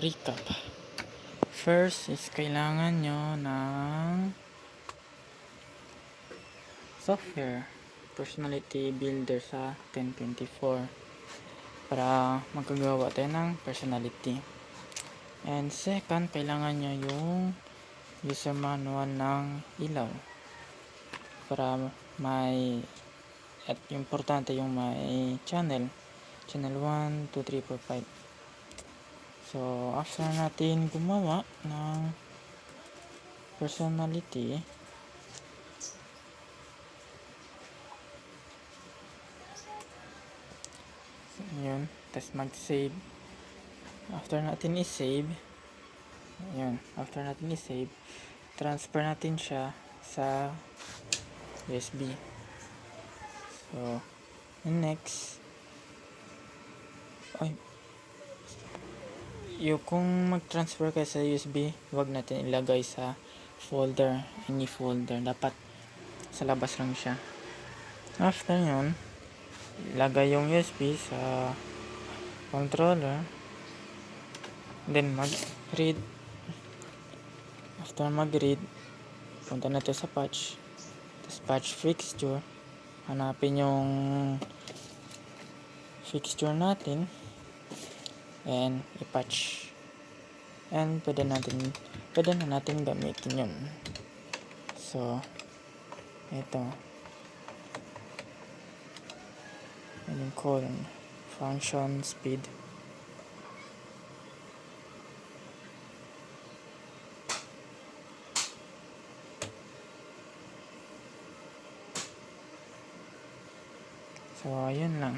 recap. First is kailangan nyo ng software personality builder sa 1024 para magkagawa tayo ng personality. And second, kailangan nyo yung user manual ng ilaw para may at importante yung may channel 1, 2, 3, 4, 5. So after natin gumawa ng personality, yun, tapos mag-save. After natin i-save, transfer natin siya sa USB. So next, kung mag-transfer kayo sa USB, wag natin ilagay sa folder, any folder, dapat sa labas lang siya. After yun, ilagay yung USB sa controller, then mag-read. After mag-read, punta natin sa patch, tapos patch fixture, hanapin yung fixture natin and i-patch, and pwede na natin gamitin yun. So ito yung call function speed. So ayun lang.